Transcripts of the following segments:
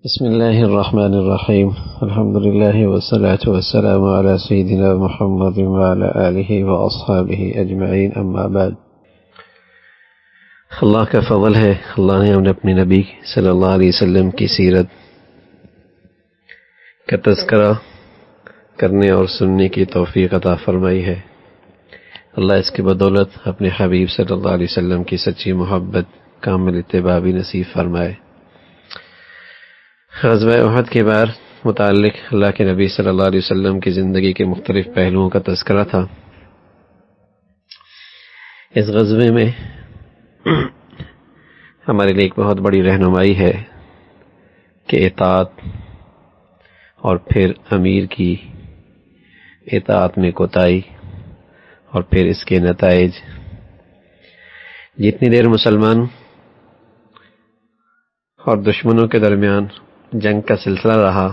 بسم الله الرحمن الرحيم. الحمد لله والصلاة والسلام على سيدنا محمد وعلى آله وأصحابه أجمعين. أما بعد، اللہ کا فضل ہے، اللہ نے اپنے نبی صلی اللہ علیہ وسلم کی سیرت کا تذکرہ کرنے اور سننے کی توفیق عطا فرمائی ہے۔ اللہ اس کی بدولت اپنے حبیب صلی اللہ علیہ وسلم کی سچی محبت، کامل اتباع بھی نصیب فرمائے۔ غزوہ احد کے بعد متعلق اللہ کے نبی صلی اللہ علیہ وسلم کی زندگی کے مختلف پہلوؤں کا تذکرہ تھا۔ اس غزوے میں ہمارے لیے ایک بہت بڑی رہنمائی ہے کہ اطاعت اور پھر امیر کی اطاعت میں کوتاہی اور پھر اس کے نتائج۔ جتنی دیر مسلمان اور دشمنوں کے درمیان جنگ کا سلسلہ رہا،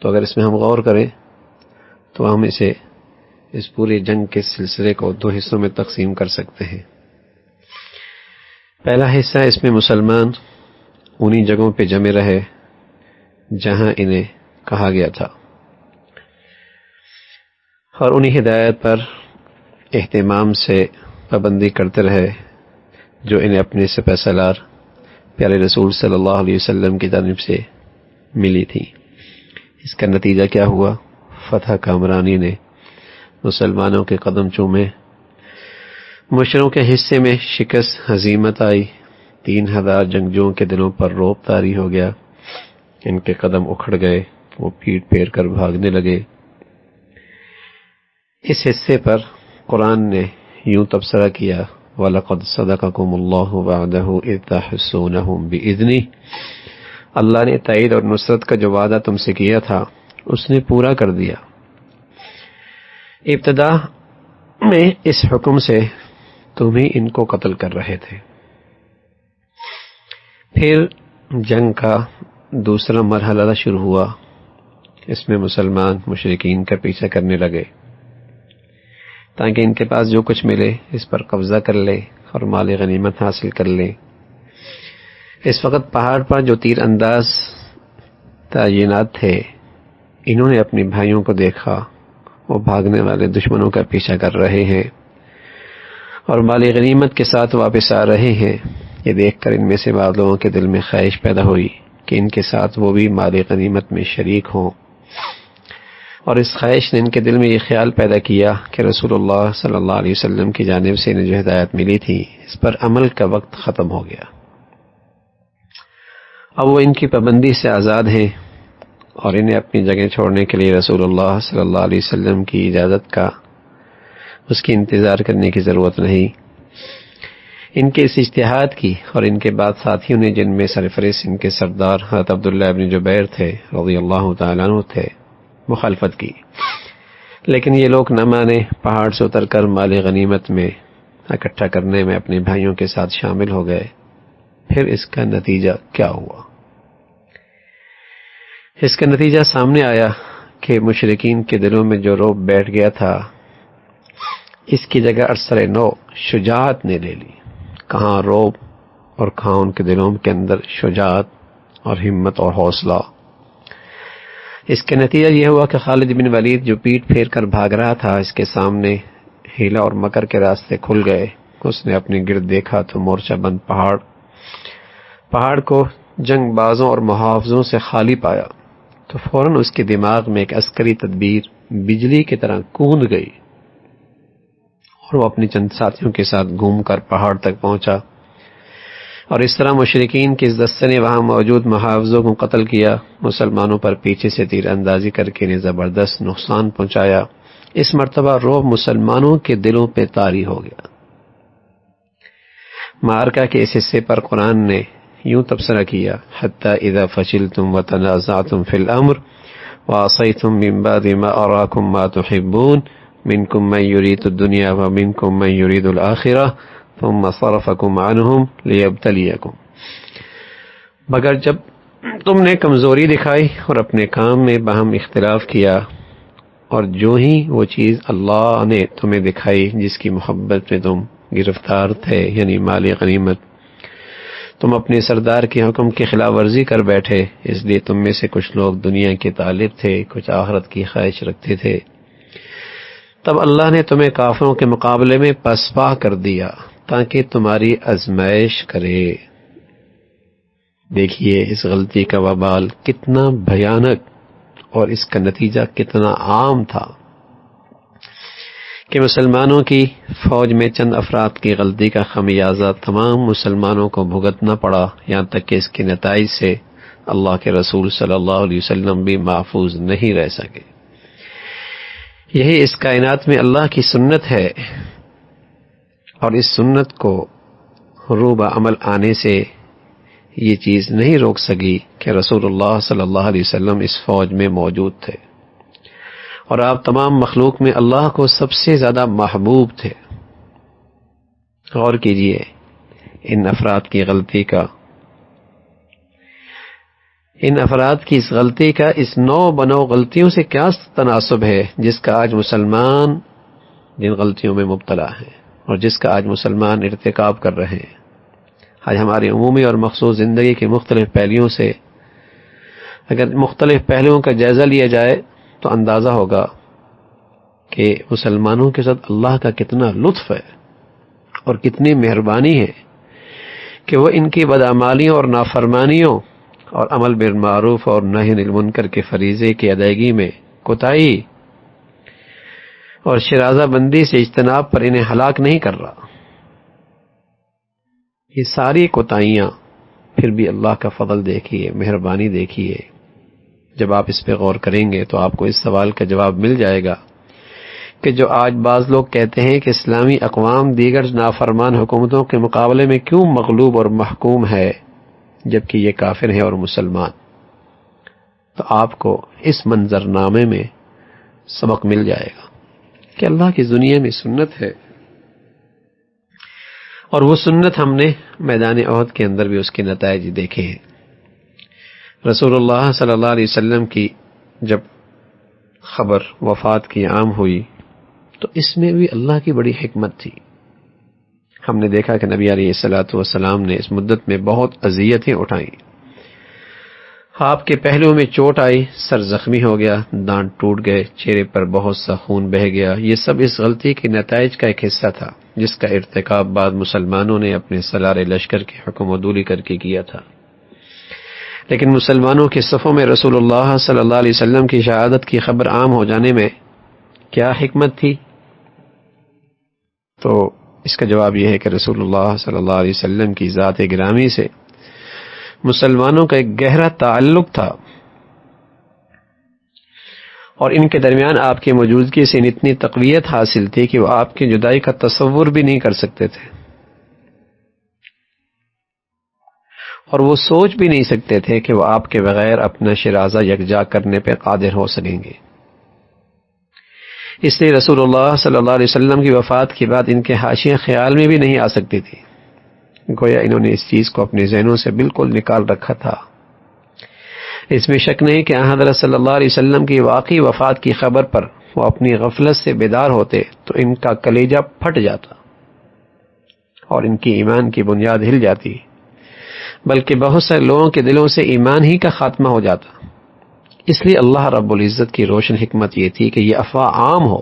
تو اگر اس میں ہم غور کریں تو ہم اس پوری جنگ کے سلسلے کو دو حصوں میں تقسیم کر سکتے ہیں۔ پہلا حصہ، اس میں مسلمان انہی جگہوں پہ جمے رہے جہاں انہیں کہا گیا تھا، اور انہی ہدایت پر اہتمام سے پابندی کرتے رہے جو انہیں اپنے سپہ سالار پیارے رسول صلی اللہ علیہ وسلم کی جانب سے ملی تھی۔ اس کا نتیجہ کیا ہوا؟ فتح کامرانی نے مسلمانوں کے قدم چومے، مشروں کے حصے میں شکست، ہزیمت آئی، 3000 جنگجوؤں کے دلوں پر رعب طاری ہو گیا، ان کے قدم اکھڑ گئے، وہ پیٹ پھیر کر بھاگنے لگے۔ اس حصے پر قرآن نے یوں تبصرہ کیا: وَلَقَدْ صَدَقَكُمُ اللَّهُ وَعْدَهُ إِذْ تَحُسُّونَهُم بِإِذْنِهِ، اللہ نے تائید اور نصرت کا جو وعدہ تم سے کیا تھا اس نے پورا کر دیا۔ ابتدا میں اس حکم سے تم ہی ان کو قتل کر رہے تھے۔ پھر جنگ کا دوسرا مرحلہ شروع ہوا، اس میں مسلمان مشرکین کا پیچھا کرنے لگے تاکہ ان کے پاس جو کچھ ملے اس پر قبضہ کر لے اور مال غنیمت حاصل کر لے۔ اس وقت پہاڑ پر جو تیر انداز تعینات تھے، انہوں نے اپنے بھائیوں کو دیکھا، وہ بھاگنے والے دشمنوں کا پیچھا کر رہے ہیں اور مال غنیمت کے ساتھ واپس آ رہے ہیں۔ یہ دیکھ کر ان میں سے بعض لوگوں کے دل میں خواہش پیدا ہوئی کہ ان کے ساتھ وہ بھی مال غنیمت میں شریک ہوں، اور اس خواہش نے ان کے دل میں یہ خیال پیدا کیا کہ رسول اللہ صلی اللہ علیہ وسلم کی جانب سے انہیں جو ہدایت ملی تھی اس پر عمل کا وقت ختم ہو گیا۔ اب وہ ان کی پابندی سے آزاد ہیں اور انہیں اپنی جگہ چھوڑنے کے لیے رسول اللہ صلی اللہ علیہ وسلم کی اجازت کا اس کی انتظار کرنے کی ضرورت نہیں۔ ان کے اس اجتہاد کی اور ان کے بعد ساتھیوں نے، جن میں سرفہرست ان کے سردار حضرت عبداللہ ابن جبیر تھے رضی اللہ تعالیٰ عنہ تھے، مخالفت کی، لیکن یہ لوگ نہ مانے، پہاڑ سے اتر کر مال غنیمت میں اکٹھا کرنے میں اپنے بھائیوں کے ساتھ شامل ہو گئے۔ پھر اس کا نتیجہ کیا ہوا؟ اس کا نتیجہ سامنے آیا کہ مشرکین کے دلوں میں جو رعب بیٹھ گیا تھا، اس کی جگہ ارسل نو شجاعت نے لے لی۔ کہاں رعب اور کہاں ان کے دلوں کے اندر شجاعت اور ہمت اور حوصلہ۔ اس کا نتیجہ یہ ہوا کہ خالد بن ولید جو پیٹ پھیر کر بھاگ رہا تھا، اس کے سامنے ہیلا اور مکر کے راستے کھل گئے۔ اس نے اپنے گرد دیکھا تو مورچہ بند پہاڑ کو جنگ بازوں اور محافظوں سے خالی پایا، تو فوراً اس کے دماغ میں ایک عسکری تدبیر بجلی کی طرح کوند گئی، اور وہ اپنی چند ساتھیوں کے ساتھ گھوم کر پہاڑ تک پہنچا، اور اس طرح مشرکین کے اس دستے نے وہاں موجود محافظوں کو قتل کیا، مسلمانوں پر پیچھے سے تیر اندازی کر کے انہیں زبردست نقصان پہنچایا۔ اس مرتبہ رعب مسلمانوں کے دلوں پہ طاری ہو گیا۔ معرکہ کے اس حصے پر قرآن نے یوں تبصرہ کیا: حتی اذا فشلتم وتنازعتم فی الامر وعصیتم من بعد ما اراکم ما تحبون منکم من یرید الدنیا ومنکم من یرید الآخرہ ثم صرفکم عنہم لیبتلیکم، مگر جب تم نے کمزوری دکھائی اور اپنے کام میں باہم اختلاف کیا، اور جو ہی وہ چیز اللہ نے تمہیں دکھائی جس کی محبت میں تم گرفتار تھے، یعنی مالی غنیمت، تم اپنے سردار کے حکم کی خلاف ورزی کر بیٹھے، اس لیے تم میں سے کچھ لوگ دنیا کے طالب تھے، کچھ آخرت کی خواہش رکھتے تھے، تب اللہ نے تمہیں کافروں کے مقابلے میں پسپا کر دیا تاکہ تمہاری آزمائش کرے۔ دیکھیے اس غلطی کا وبال کتنا بھیانک اور اس کا نتیجہ کتنا عام تھا کہ مسلمانوں کی فوج میں چند افراد کی غلطی کا خمیازہ تمام مسلمانوں کو بھگتنا پڑا، یہاں تک کہ اس کے نتائج سے اللہ کے رسول صلی اللہ علیہ وسلم بھی محفوظ نہیں رہ سکے۔ یہی اس کائنات میں اللہ کی سنت ہے، اور اس سنت کو روبہ عمل آنے سے یہ چیز نہیں روک سکی کہ رسول اللہ صلی اللہ علیہ وسلم اس فوج میں موجود تھے، اور آپ تمام مخلوق میں اللہ کو سب سے زیادہ محبوب تھے۔ غور کیجئے ان افراد کی اس غلطی کا اس نو بنو غلطیوں سے کیا تناسب ہے جس کا آج مسلمان جن غلطیوں میں مبتلا ہیں اور جس کا آج مسلمان ارتکاب کر رہے ہیں۔ آج ہماری عمومی اور مخصوص زندگی کے مختلف پہلوؤں سے اگر مختلف پہلوؤں کا جائزہ لیا جائے تو اندازہ ہوگا کہ مسلمانوں کے ساتھ اللہ کا کتنا لطف ہے اور کتنی مہربانی ہے کہ وہ ان کی بدعمالیوں اور نافرمانیوں اور عمل بالمعروف اور نہی عن المنکر کے فریضے کی ادائیگی میں کوتاہی اور شرازہ بندی سے اجتناب پر انہیں ہلاک نہیں کر رہا۔ یہ ساری کوتاہیاں پھر بھی اللہ کا فضل دیکھیے، مہربانی دیکھیے۔ جب آپ اس پہ غور کریں گے تو آپ کو اس سوال کا جواب مل جائے گا کہ جو آج بعض لوگ کہتے ہیں کہ اسلامی اقوام دیگر نافرمان حکومتوں کے مقابلے میں کیوں مغلوب اور محکوم ہے جبکہ یہ کافر ہیں اور مسلمان، تو آپ کو اس منظرنامے میں سبق مل جائے گا کہ اللہ کی دنیا میں سنت ہے، اور وہ سنت ہم نے میدان احد کے اندر بھی اس کے نتائج دیکھے ہیں۔ رسول اللہ صلی اللہ علیہ وسلم کی جب خبر وفات کی عام ہوئی تو اس میں بھی اللہ کی بڑی حکمت تھی۔ ہم نے دیکھا کہ نبی علیہ الصلوۃ والسلام نے اس مدت میں بہت اذیتیں اٹھائیں، آپ کے پہلو میں چوٹ آئی، سر زخمی ہو گیا، دانت ٹوٹ گئے، چہرے پر بہت سا خون بہہ گیا۔ یہ سب اس غلطی کے نتائج کا ایک حصہ تھا جس کا ارتکاب بعد مسلمانوں نے اپنے سالار لشکر کی حکم عدولی کر کے کیا تھا۔ لیکن مسلمانوں کے صفوں میں رسول اللہ صلی اللہ علیہ وسلم کی شہادت کی خبر عام ہو جانے میں کیا حکمت تھی؟ تو اس کا جواب یہ ہے کہ رسول اللہ صلی اللہ علیہ وسلم کی ذات گرامی سے مسلمانوں کا ایک گہرا تعلق تھا، اور ان کے درمیان آپ کی موجودگی سے اتنی تقویت حاصل تھی کہ وہ آپ کی جدائی کا تصور بھی نہیں کر سکتے تھے، اور وہ سوچ بھی نہیں سکتے تھے کہ وہ آپ کے بغیر اپنا شرازہ یکجا کرنے پہ قادر ہو سکیں گے۔ اس لیے رسول اللہ صلی اللہ علیہ وسلم کی وفات کے بعد ان کے حاشیے خیال میں بھی نہیں آ سکتی تھی، گویا انہوں نے اس چیز کو اپنے ذہنوں سے بالکل نکال رکھا تھا۔ اس میں شک نہیں کہ حضرت صلی اللہ علیہ وسلم کی واقعی وفات کی خبر پر وہ اپنی غفلت سے بیدار ہوتے تو ان کا کلیجہ پھٹ جاتا اور ان کی ایمان کی بنیاد ہل جاتی، بلکہ بہت سے لوگوں کے دلوں سے ایمان ہی کا خاتمہ ہو جاتا۔ اس لیے اللہ رب العزت کی روشن حکمت یہ تھی کہ یہ افواہ عام ہو،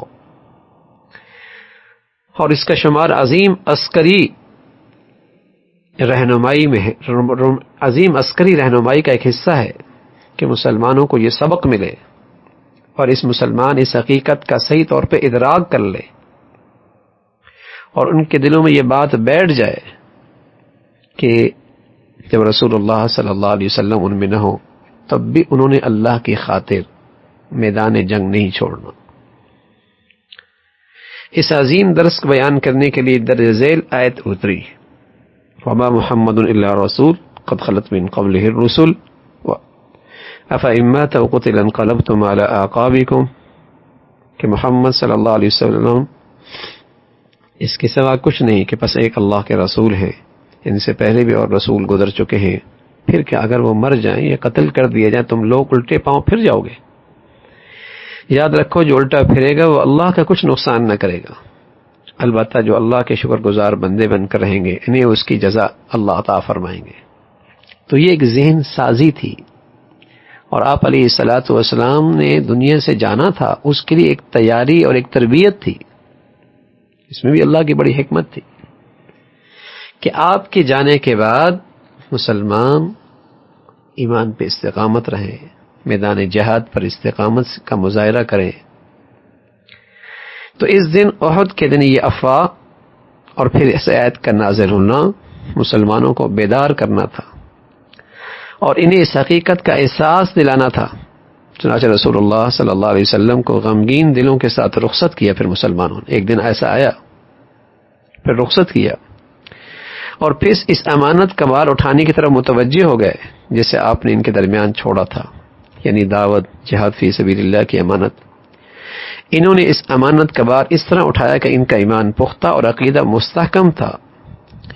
اور اس کا شمار عظیم عسکری رہنمائی کا ایک حصہ ہے کہ مسلمانوں کو یہ سبق ملے اور اس مسلمان اس حقیقت کا صحیح طور پہ ادراک کر لے اور ان کے دلوں میں یہ بات بیٹھ جائے کہ جب رسول اللہ صلی اللہ علیہ وسلم ان میں نہ ہو تب بھی انہوں نے اللہ کی خاطر میدان جنگ نہیں چھوڑنا۔ اس عظیم درس کو بیان کرنے کے لیے درج ذیل آیت اتری، وما محمد الا رسول قد خلت من قبله الرسل افإن مات أو قتل انقلبتم على أعقابكم، کہ محمد صلی اللہ علیہ وسلم اس کے سوا کچھ نہیں کہ بس ایک اللہ کے رسول ہیں، ان سے پہلے بھی اور رسول گزر چکے ہیں، پھر کہ اگر وہ مر جائیں یا قتل کر دیے جائیں تم لوگ الٹے پاؤں پھر جاؤ گے۔ یاد رکھو جو الٹا پھرے گا وہ اللہ کا کچھ نقصان نہ کرے گا۔ البتہ جو اللہ کے شکر گزار بندے بن کر رہیں گے انہیں اس کی جزا اللہ عطا فرمائیں گے۔ تو یہ ایک ذہن سازی تھی، اور آپ علیہ الصلاۃ والسلام نے دنیا سے جانا تھا، اس کے لیے ایک تیاری اور ایک تربیت تھی۔ اس میں بھی اللہ کی بڑی حکمت تھی کہ آپ کے جانے کے بعد مسلمان ایمان پہ استقامت رہیں، میدان جہاد پر استقامت کا مظاہرہ کریں۔ تو اس دن احد کے دن یہ افواہ اور پھر اس آیت کا نازل ہونا مسلمانوں کو بیدار کرنا تھا اور انہیں اس حقیقت کا احساس دلانا تھا۔ چنانچہ رسول اللہ صلی اللہ علیہ وسلم کو غمگین دلوں کے ساتھ رخصت کیا۔ پھر مسلمانوں نے ایک دن ایسا آیا، پھر رخصت کیا، اور پھر اس امانت کا بار اٹھانے کی طرف متوجہ ہو گئے جسے آپ نے ان کے درمیان چھوڑا تھا، یعنی دعوت، جہاد فی سبیل اللہ کی امانت۔ انہوں نے اس امانت کا بار اس طرح اٹھایا کہ ان کا ایمان پختہ اور عقیدہ مستحکم تھا۔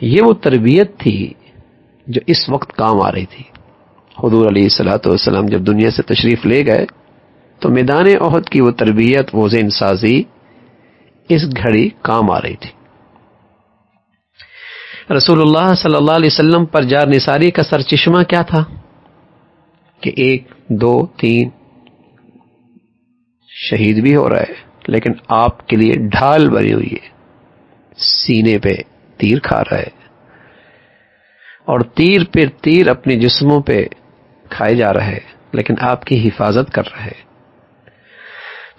یہ وہ تربیت تھی جو اس وقت کام آ رہی تھی۔ حضور علیہ الصلوۃ والسلام جب دنیا سے تشریف لے گئے تو میدان احد کی وہ تربیت، وہ ذہن سازی اس گھڑی کام آ رہی تھی۔ رسول اللہ صلی اللہ علیہ وسلم پر جار نثاری کا سرچشمہ کیا تھا کہ 1 2 3 شہید بھی ہو رہا ہے، لیکن آپ کے لیے ڈھال بنی ہوئی ہے، سینے پہ تیر کھا رہا ہے، اور تیر پھر تیر اپنے جسموں پہ کھائے جا رہا ہے، لیکن آپ کی حفاظت کر رہا ہے۔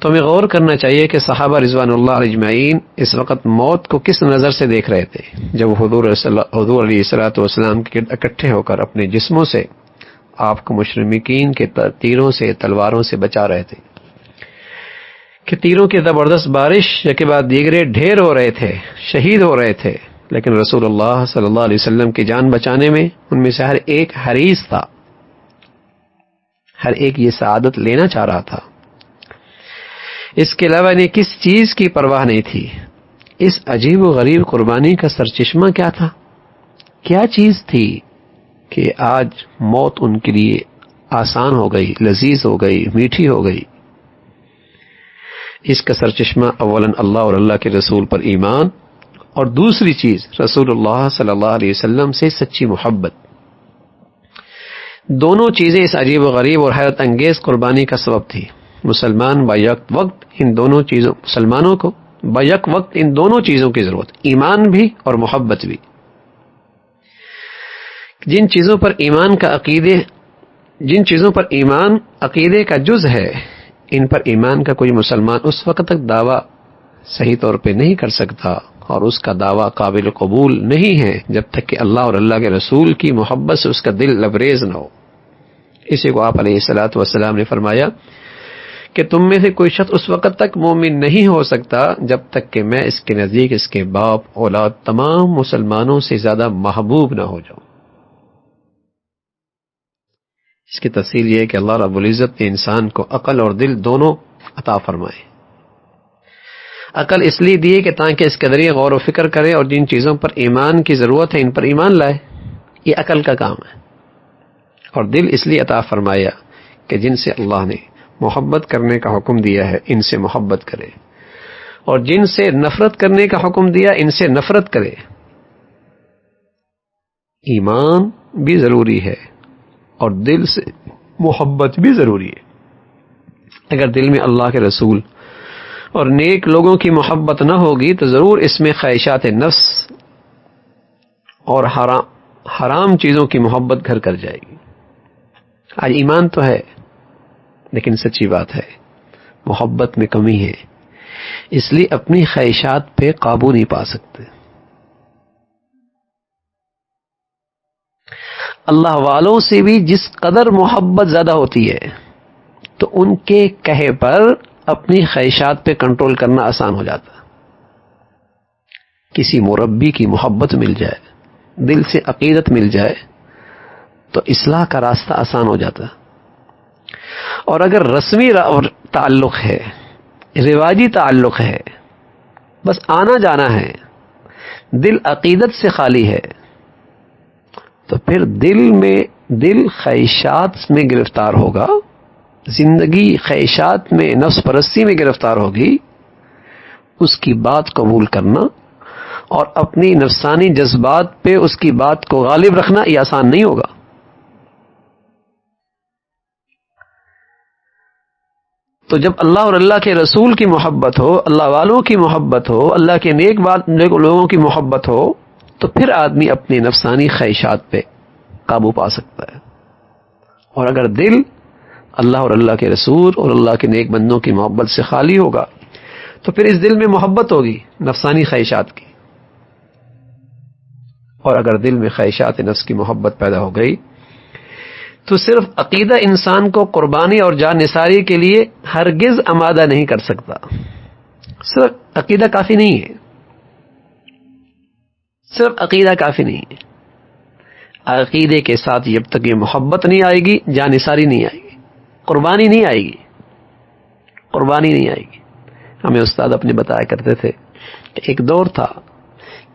تو ہمیں غور کرنا چاہیے کہ صحابہ رضوان اللہ اجمعین اس وقت موت کو کس نظر سے دیکھ رہے تھے جب حضور علیہ الصلوۃ والسلام کے گرد اکٹھے ہو کر اپنے جسموں سے آپ کو مشرکین کے تیروں سے، تلواروں سے بچا رہے تھے، کہ تیروں کی زبردست بارش کے بعد دیگرے ڈھیر ہو رہے تھے، شہید ہو رہے تھے، لیکن رسول اللہ صلی اللہ علیہ وسلم کی جان بچانے میں ان میں سے ہر ایک حریص تھا، ہر ایک یہ سعادت لینا چاہ رہا تھا۔ اس کے علاوہ انہیں کس چیز کی پرواہ نہیں تھی۔ اس عجیب و غریب قربانی کا سرچشمہ کیا تھا؟ کیا چیز تھی کہ آج موت ان کے لیے آسان ہو گئی، لذیذ ہو گئی، میٹھی ہو گئی؟ اس کا سرچشمہ اولاً اللہ اور اللہ کے رسول پر ایمان، اور دوسری چیز رسول اللہ صلی اللہ علیہ وسلم سے سچی محبت۔ دونوں چیزیں اس عجیب و غریب اور حیرت انگیز قربانی کا سبب تھی۔ مسلمانوں کو بیک وقت ان دونوں چیزوں کی ضرورت، ایمان بھی اور محبت بھی۔ جن چیزوں پر ایمان عقیدے کا جز ہے، ان پر ایمان کا کوئی مسلمان اس وقت تک دعویٰ صحیح طور پہ نہیں کر سکتا، اور اس کا دعویٰ قابل قبول نہیں ہے جب تک کہ اللہ اور اللہ کے رسول کی محبت سے اس کا دل لبریز نہ ہو۔ اسی کو آپ علیہ الصلوۃ والسلام نے فرمایا کہ تم میں سے کوئی شخص اس وقت تک مومن نہیں ہو سکتا جب تک کہ میں اس کے نزدیک اس کے باپ، اولاد، تمام مسلمانوں سے زیادہ محبوب نہ ہو جاؤں۔ اس کی تفصیل یہ ہے کہ اللہ رب العزت نے انسان کو عقل اور دل دونوں عطا فرمائے۔ عقل اس لیے دی کہ تاکہ اس کے ذریعے غور و فکر کرے اور جن چیزوں پر ایمان کی ضرورت ہے ان پر ایمان لائے، یہ عقل کا کام ہے۔ اور دل اس لیے عطا فرمایا کہ جن سے اللہ نے محبت کرنے کا حکم دیا ہے ان سے محبت کرے، اور جن سے نفرت کرنے کا حکم دیا ان سے نفرت کرے۔ ایمان بھی ضروری ہے اور دل سے محبت بھی ضروری ہے۔ اگر دل میں اللہ کے رسول اور نیک لوگوں کی محبت نہ ہوگی تو ضرور اس میں خواہشات نفس اور حرام چیزوں کی محبت گھر کر جائے گی۔ آج ایمان تو ہے لیکن سچی بات ہے محبت میں کمی ہے، اس لیے اپنی خواہشات پہ قابو نہیں پا سکتے۔ اللہ والوں سے بھی جس قدر محبت زیادہ ہوتی ہے تو ان کے کہے پر اپنی خواہشات پہ کنٹرول کرنا آسان ہو جاتا۔ کسی مربی کی محبت مل جائے، دل سے عقیدت مل جائے تو اصلاح کا راستہ آسان ہو جاتا۔ اور اگر رسمی تعلق ہے، رواجی تعلق ہے، بس آنا جانا ہے، دل عقیدت سے خالی ہے، تو پھر دل خواہشات میں گرفتار ہوگا، زندگی خواہشات میں، نفس پرستی میں گرفتار ہوگی، اس کی بات قبول کرنا اور اپنی نفسانی جذبات پہ اس کی بات کو غالب رکھنا یہ آسان نہیں ہوگا. تو جب اللہ اور اللہ کے رسول کی محبت ہو، اللہ والوں کی محبت ہو، اللہ کے نیک لوگوں کی محبت ہو، تو پھر آدمی اپنے نفسانی خواہشات پہ قابو پا سکتا ہے. اور اگر دل اللہ اور اللہ کے رسول اور اللہ کے نیک بندوں کی محبت سے خالی ہوگا تو پھر اس دل میں محبت ہوگی نفسانی خواہشات کی. اور اگر دل میں خواہشات نفس کی محبت پیدا ہو گئی تو صرف عقیدہ انسان کو قربانی اور جان نثاری کے لیے ہرگز آمادہ نہیں کر سکتا. صرف عقیدہ کافی نہیں ہے، صرف عقیدہ کافی نہیں ہے. عقیدے کے ساتھ جب تک یہ محبت نہیں آئے گی، جان نثاری نہیں آئے گی، قربانی نہیں آئے گی، قربانی نہیں آئے گی. ہمیں استاد اپنے بتایا کرتے تھے کہ ایک دور تھا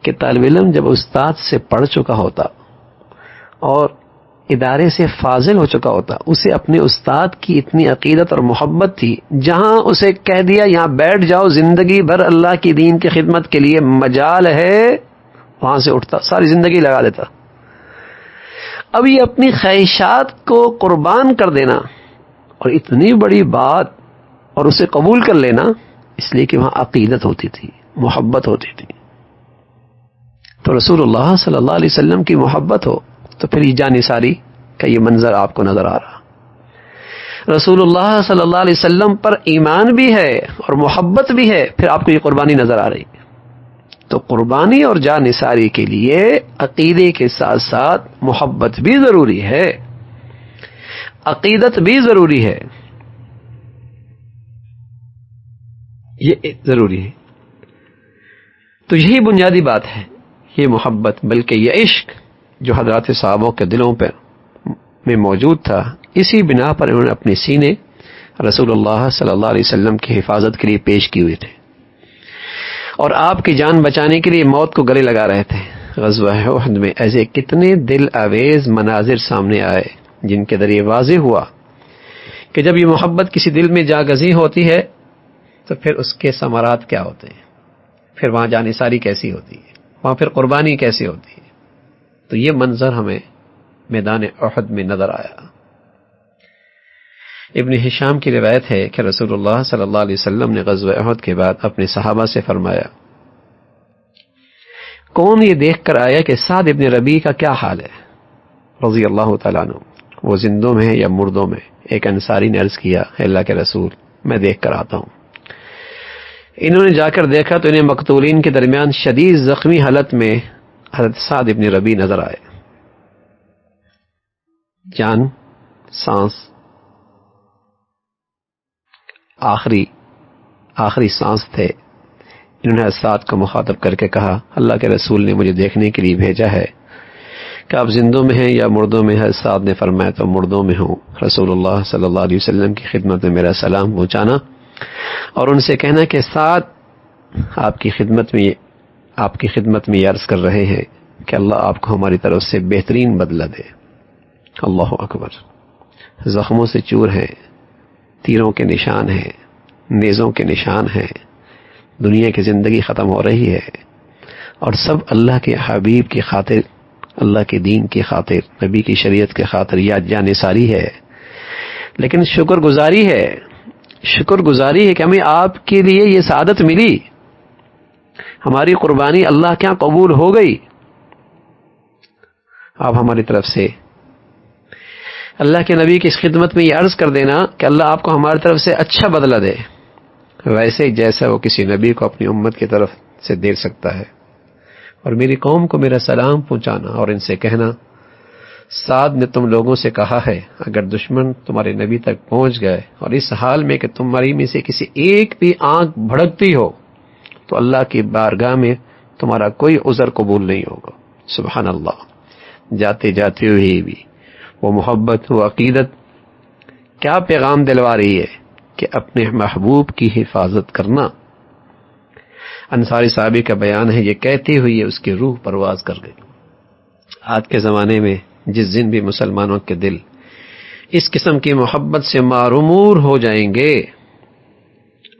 کہ طالب علم جب استاد سے پڑھ چکا ہوتا اور ادارے سے فاضل ہو چکا ہوتا، اسے اپنے استاد کی اتنی عقیدت اور محبت تھی، جہاں اسے کہہ دیا یہاں بیٹھ جاؤ، زندگی بھر اللہ کی دین کی خدمت کے لیے مجال ہے، وہاں سے اٹھتا، ساری زندگی لگا دیتا. اب یہ اپنی خواہشات کو قربان کر دینا اور اتنی بڑی بات اور اسے قبول کر لینا، اس لیے کہ وہاں عقیدت ہوتی تھی، محبت ہوتی تھی. تو رسول اللہ صلی اللہ علیہ وسلم کی محبت ہو تو پھر یہ جان نثاری کا یہ منظر آپ کو نظر آ رہا. رسول اللہ صلی اللہ علیہ وسلم پر ایمان بھی ہے اور محبت بھی ہے، پھر آپ کو یہ قربانی نظر آ رہی. تو قربانی اور جان نثاری کے لیے عقیدے کے ساتھ ساتھ محبت بھی ضروری ہے، عقیدت بھی ضروری ہے، یہ ضروری ہے. تو یہی بنیادی بات ہے، یہ محبت، بلکہ یہ عشق جو حضرات صحابوں کے دلوں میں موجود تھا، اسی بنا پر انہوں نے اپنے سینے رسول اللہ صلی اللہ علیہ وسلم کی حفاظت کے لیے پیش کیے ہوئے تھے اور آپ کی جان بچانے کے لیے موت کو گلے لگا رہے تھے. غزوہ احد میں ایسے کتنے دل آویز مناظر سامنے آئے جن کے ذریعے واضح ہوا کہ جب یہ محبت کسی دل میں جاگزی ہوتی ہے تو پھر اس کے ثمرات کیا ہوتے ہیں، پھر وہاں جان نثاری کیسی ہوتی ہے، وہاں پھر قربانی کیسی ہوتی ہے. تو یہ منظر ہمیں میدان احد میں نظر آیا. ابن ہشام کی روایت ہے کہ رسول اللہ صلی اللہ علیہ وسلم نے غزوہ احد کے بعد اپنے صحابہ سے فرمایا، کون یہ دیکھ کر آیا کہ سعد ابن ربیع کا کیا حال ہے رضی اللہ تعالیٰ عنہ، وہ زندوں میں ہے یا مردوں میں؟ ایک انصاری نے عرض کیا، اللہ کے رسول میں دیکھ کر آتا ہوں. انہوں نے جا کر دیکھا تو انہیں مقتولین کے درمیان شدید زخمی حالت میں حضرت سعد ابن ربیع نظر آئے. جان، سانس، آخری سانس تھے. انہوں نے سعد کو مخاطب کر کے کہا، اللہ کے رسول نے مجھے دیکھنے کے لیے بھیجا ہے کہ آپ زندوں میں ہیں یا مردوں میں ہیں؟ سعد نے فرمایا تو مردوں میں ہوں. رسول اللہ صلی اللہ علیہ وسلم کی خدمت میں میرا سلام پہنچانا اور ان سے کہنا کہ سعد آپ کی خدمت میں یہ عرض کر رہے ہیں کہ اللہ آپ کو ہماری طرف سے بہترین بدلہ دے. اللہ اکبر. زخموں سے چور ہیں، تیروں کے نشان ہیں، نیزوں کے نشان ہیں، دنیا کی زندگی ختم ہو رہی ہے اور سب اللہ کے حبیب کی خاطر، اللہ کے دین کی خاطر، نبی کی شریعت کی خاطر یاد جان نثاری ہے. لیکن شکر گزاری ہے کہ ہمیں آپ کے لیے یہ سعادت ملی، ہماری قربانی اللہ کے ہاں قبول ہو گئی. آپ ہماری طرف سے اللہ کے نبی کی اس خدمت میں یہ عرض کر دینا کہ اللہ آپ کو ہماری طرف سے اچھا بدلہ دے، ویسے جیسا وہ کسی نبی کو اپنی امت کی طرف سے دے سکتا ہے. اور میری قوم کو میرا سلام پہنچانا اور ان سے کہنا، سعد نے تم لوگوں سے کہا ہے اگر دشمن تمہارے نبی تک پہنچ گئے اور اس حال میں کہ تمہاری میں سے کسی ایک بھی آنکھ بھڑکتی ہو تو اللہ کی بارگاہ میں تمہارا کوئی عذر قبول نہیں ہوگا. سبحان اللہ. جاتے جاتے ہوئے بھی وہ محبت، وہ عقیدت کیا پیغام دلوا رہی ہے کہ اپنے محبوب کی حفاظت کرنا. انصاری صحابی کا بیان ہے، یہ کہتے ہوئے اس کی روح پرواز کر گئی. آج کے زمانے میں جس دن بھی مسلمانوں کے دل اس قسم کی محبت سے معمور ہو جائیں گے،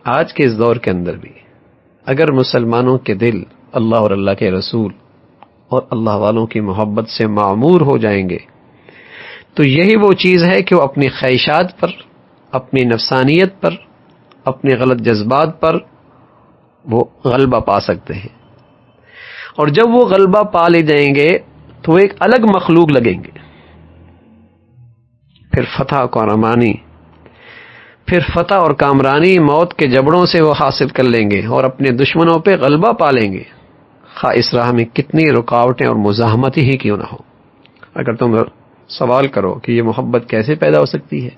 آج کے اس دور کے اندر بھی اگر مسلمانوں کے دل اللہ اور اللہ کے رسول اور اللہ والوں کی محبت سے معمور ہو جائیں گے تو یہی وہ چیز ہے کہ وہ اپنی خواہشات پر، اپنی نفسانیت پر، اپنے غلط جذبات پر وہ غلبہ پا سکتے ہیں. اور جب وہ غلبہ پا لے جائیں گے تو وہ ایک الگ مخلوق لگیں گے. پھر فتح اور کامرانی موت کے جبڑوں سے وہ حاصل کر لیں گے اور اپنے دشمنوں پہ غلبہ پا لیں گے، خواہ اس راہ میں کتنی رکاوٹیں اور مزاحمتیں ہی کیوں نہ ہو. اگر تم سوال کرو کہ یہ محبت کیسے پیدا ہو سکتی ہے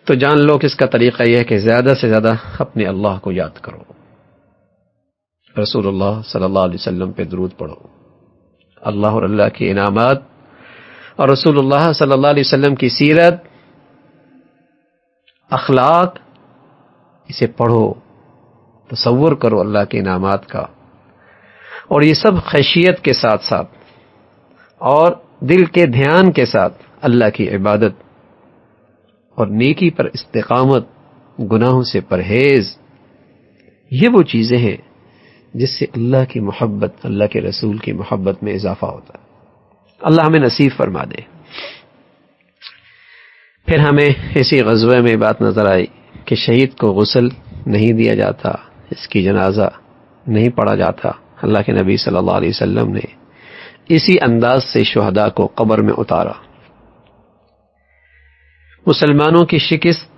تو جان لو کہ اس کا طریقہ یہ ہے کہ زیادہ سے زیادہ اپنے اللہ کو یاد کرو، رسول اللہ صلی اللہ علیہ وسلم پہ درود پڑھو، اللہ اور اللہ کی انعامات اور رسول اللہ صلی اللہ علیہ وسلم کی سیرت، اخلاق، اسے پڑھو، تصور کرو اللہ کے انعامات کا. اور یہ سب خشیت کے ساتھ ساتھ اور دل کے دھیان کے ساتھ اللہ کی عبادت اور نیکی پر استقامت، گناہوں سے پرہیز، یہ وہ چیزیں ہیں جس سے اللہ کی محبت، اللہ کے رسول کی محبت میں اضافہ ہوتا ہے. اللہ ہمیں نصیب فرما دے. پھر ہمیں اسی غزوہ میں بات نظر آئی کہ شہید کو غسل نہیں دیا جاتا، اس کی جنازہ نہیں پڑھا جاتا. اللہ کے نبی صلی اللہ علیہ وسلم نے اسی انداز سے شہداء کو قبر میں اتارا. مسلمانوں کی شکست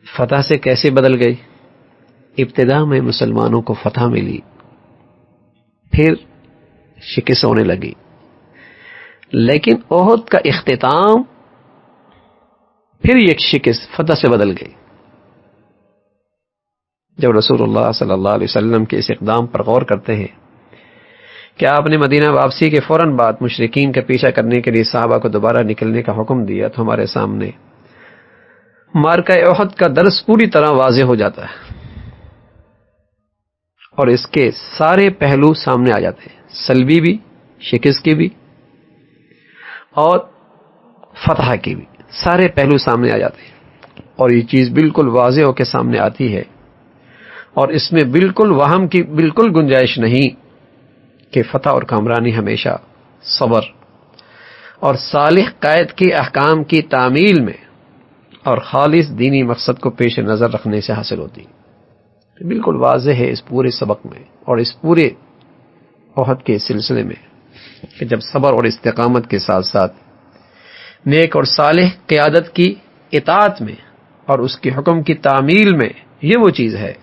فتح سے کیسے بدل گئی؟ ابتدا میں مسلمانوں کو فتح ملی، پھر شکست ہونے لگی، لیکن احد کا اختتام پھر ایک شکست فتح سے بدل گئی. جب رسول اللہ صلی اللہ علیہ وسلم کے اس اقدام پر غور کرتے ہیں کہ آپ نے مدینہ واپسی کے فوراً بعد مشرکین کا پیچھا کرنے کے لیے صحابہ کو دوبارہ نکلنے کا حکم دیا تو ہمارے سامنے معرکہ احد کا درس پوری طرح واضح ہو جاتا ہے اور اس کے سارے پہلو سامنے آ جاتے ہیں، سلبی بھی، شکست کی بھی اور فتح کی بھی، سارے پہلو سامنے آ جاتے ہیں. اور یہ چیز بالکل واضح ہو کے سامنے آتی ہے اور اس میں بالکل وہم کی بالکل گنجائش نہیں کہ فتح اور کامرانی ہمیشہ صبر اور صالح قائد کی احکام کی تعمیل میں اور خالص دینی مقصد کو پیش نظر رکھنے سے حاصل ہوتی. بالکل واضح ہے اس پورے سبق میں اور اس پورے احد کے سلسلے میں کہ جب صبر اور استقامت کے ساتھ ساتھ نیک اور صالح قیادت کی اطاعت میں اور اس کے حکم کی تعمیل میں یہ وہ چیز ہے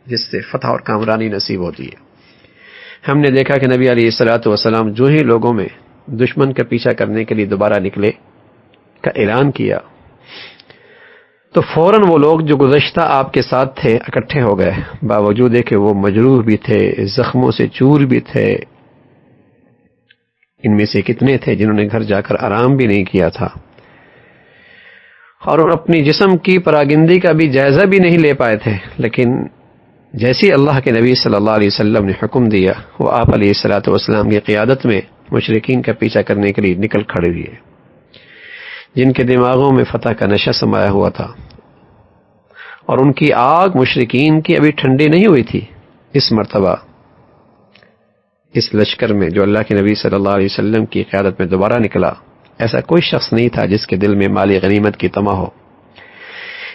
جس سے فتح اور کامرانی نصیب ہوتی ہے. ہم نے دیکھا کہ نبی علیہ الصلوۃ والسلام جو ہی لوگوں میں دشمن کا پیچھا کرنے کے لیے دوبارہ نکلے کا اعلان کیا تو فوراً وہ لوگ جو گزشتہ آپ کے ساتھ تھے اکٹھے ہو گئے، باوجود کہ وہ مجروح بھی تھے، زخموں سے چور بھی تھے. ان میں سے کتنے تھے جنہوں نے گھر جا کر آرام بھی نہیں کیا تھا اور اپنی جسم کی پراگندگی کا بھی جائزہ بھی نہیں لے پائے تھے، لیکن جیسی اللہ کے نبی صلی اللہ علیہ وسلم نے حکم دیا وہ آپ علیہ الصلوۃ والسلام کی قیادت میں مشرکین کا پیچھا کرنے کے لیے نکل کھڑے ہوئے، جن کے دماغوں میں فتح کا نشہ سمایا ہوا تھا اور ان کی آگ مشرکین کی ابھی ٹھنڈی نہیں ہوئی تھی. اس مرتبہ اس لشکر میں جو اللہ کے نبی صلی اللہ علیہ وسلم کی قیادت میں دوبارہ نکلا، ایسا کوئی شخص نہیں تھا جس کے دل میں مالی غنیمت کی طمع ہو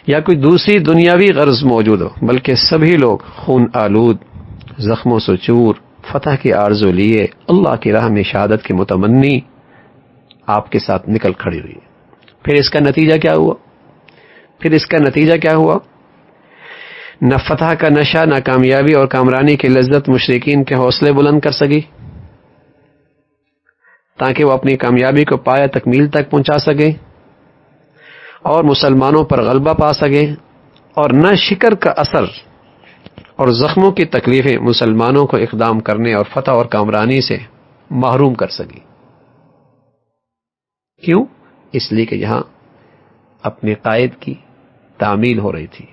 یا کوئی دوسری دنیاوی غرض موجود ہو، بلکہ سبھی لوگ خون آلود، زخموں سے چور، فتح کی آرزو لیے اللہ کی راہ میں شہادت کے متمنی آپ کے ساتھ نکل کھڑی ہوئی. پھر اس کا نتیجہ کیا ہوا؟ نہ فتح کا نشہ، نہ کامیابی اور کامرانی کی لذت مشرکین کے حوصلے بلند کر سکی تاکہ وہ اپنی کامیابی کو پایہ تکمیل تک پہنچا سکے اور مسلمانوں پر غلبہ پا سکے، اور نہ شکر کا اثر اور زخموں کی تکلیفیں مسلمانوں کو اقدام کرنے اور فتح اور کامرانی سے محروم کر سکی. کیوں؟ اس لیے کہ یہاں اپنے قائد کی تعمیل ہو رہی تھی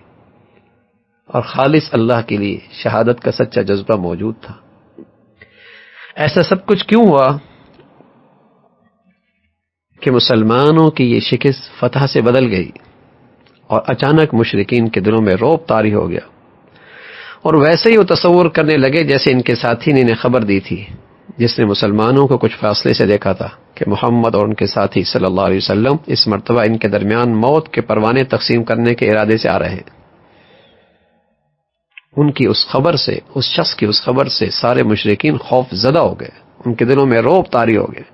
اور خالص اللہ کے لیے شہادت کا سچا جذبہ موجود تھا. ایسا سب کچھ کیوں ہوا کہ مسلمانوں کی یہ شکست فتح سے بدل گئی اور اچانک مشرکین کے دلوں میں رعب طاری ہو گیا اور ویسے ہی وہ تصور کرنے لگے جیسے ان کے ساتھی نے انہیں خبر دی تھی، جس نے مسلمانوں کو کچھ فاصلے سے دیکھا تھا کہ محمد اور ان کے ساتھی صلی اللہ علیہ وسلم اس مرتبہ ان کے درمیان موت کے پروانے تقسیم کرنے کے ارادے سے آ رہے ہیں۔ ان کی اس خبر سے، اس شخص کی اس خبر سے سارے مشرکین خوف زدہ ہو گئے، ان کے دلوں میں رعب طاری ہو گئے۔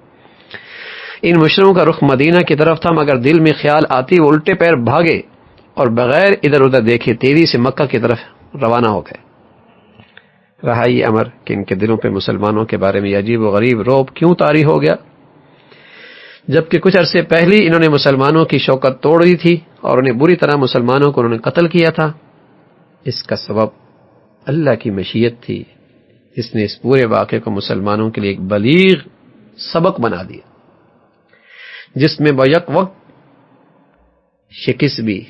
ان مشرکوں کا رخ مدینہ کی طرف تھا، مگر دل میں خیال آتی وہ الٹے پیر بھاگے اور بغیر ادھر ادھر دیکھے تیزی سے مکہ کی طرف روانہ ہو گئے۔ رہا یہ امر کہ ان کے دلوں پہ مسلمانوں کے بارے میں عجیب و غریب رعب کیوں طاری ہو گیا، جبکہ کچھ عرصے پہلے انہوں نے مسلمانوں کی شوکت توڑ دی تھی اور انہیں بری طرح مسلمانوں کو انہوں نے قتل کیا تھا۔ اس کا سبب اللہ کی مشیت تھی، جس نے اس پورے واقعے کو مسلمانوں کے لیے ایک بلیغ سبق بنا دیا، جس میں بیک وقت شکست بھی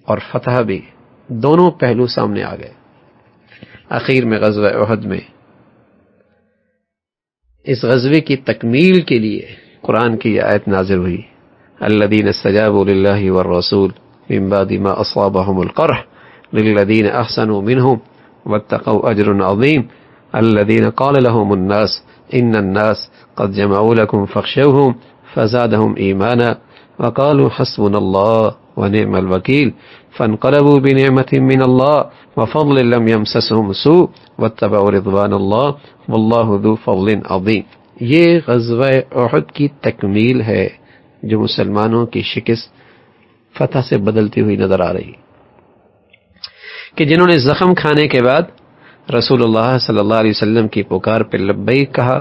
اور فتح بھی دونوں پہلو سامنے آ گئے۔ آخر میں غزوہ احد میں اس غزوے کی تکمیل کے لیے قرآن کی یہ آیت نازل ہوئی، الذین استجابوا للہ والرسول من بعد ما اصابهم القرح للذین احسنوا منهم واتقوا اجر عظیم الذین قال لهم الناس ان الناس قد جمعوا لكم فاخشوهم فزادهم ایمانا وقالوا حسبنا الله ونعم الوکیل فانقلبوا بنعمة من الله وفضل لم يمسسهم سوء واتبعوا رضوان الله والله ذو فضل عظیم۔ یہ غزوہ احد کی تکمیل ہے جو مسلمانوں کی شکست فتح سے بدلتی ہوئی نظر آ رہی، کہ جنہوں نے زخم کھانے کے بعد رسول اللہ صلی اللہ علیہ وسلم کی پکار پہ لبیک کہا،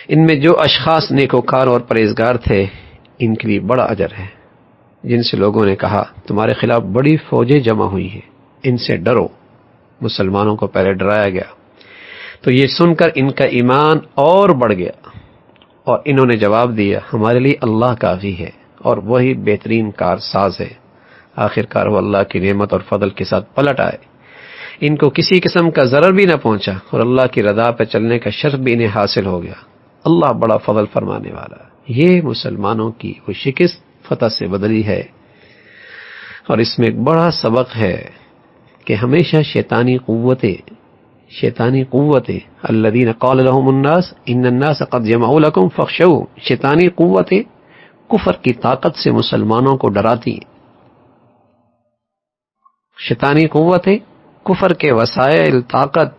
ان میں جو اشخاص نیکوکار اور پرہیزگار تھے ان کے لیے بڑا اجر ہے۔ جن سے لوگوں نے کہا تمہارے خلاف بڑی فوجیں جمع ہوئی ہیں، ان سے ڈرو، مسلمانوں کو پہلے ڈرایا گیا تو یہ سن کر ان کا ایمان اور بڑھ گیا، اور انہوں نے جواب دیا ہمارے لیے اللہ کافی ہے اور وہی بہترین کارساز ہے۔ آخر کار وہ اللہ کی نعمت اور فضل کے ساتھ پلٹ آئے، ان کو کسی قسم کا ضرر بھی نہ پہنچا اور اللہ کی رضا پہ چلنے کا شرف بھی انہیں حاصل ہو گیا۔ اللہ بڑا فضل فرمانے والا ہے۔ یہ مسلمانوں کی وہ شکست فتح سے بدلی ہے، اور اس میں ایک بڑا سبق ہے کہ ہمیشہ شیطانی قوتیں الذین قال لهم الناس ان الناس قد جمعوا لكم فاخشوهم، شیطانی قوتیں کفر کی طاقت سے مسلمانوں کو ڈراتی ہیں۔ شیطانی قوتیں کفر کے وسائل، طاقت،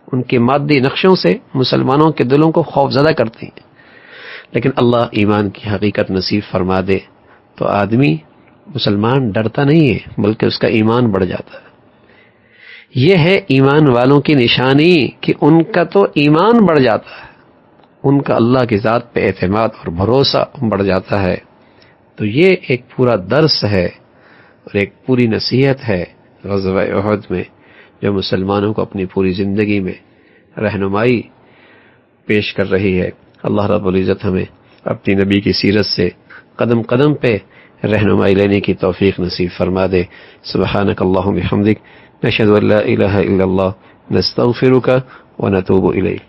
ان کے مادی نقشوں سے مسلمانوں کے دلوں کو خوف زدہ کرتی ہیں، لیکن اللہ ایمان کی حقیقت نصیب فرما دے تو آدمی مسلمان ڈرتا نہیں ہے بلکہ اس کا ایمان بڑھ جاتا ہے۔ یہ ہے ایمان والوں کی نشانی کہ ان کا تو ایمان بڑھ جاتا ہے، ان کا اللہ کی ذات پہ اعتماد اور بھروسہ بڑھ جاتا ہے۔ تو یہ ایک پورا درس ہے اور ایک پوری نصیحت ہے غزوہ احد میں، جو مسلمانوں کو اپنی پوری زندگی میں رہنمائی پیش کر رہی ہے۔ اللہ رب العزت ہمیں اپنی نبی کی سیرت سے قدم قدم پہ رہنمائی لینے کی توفیق نصیب فرما دے۔ سبحانک اللہم بحمدک، نشہد ان لا الہ الا اللہ، نستغفرک ونتوب الیک۔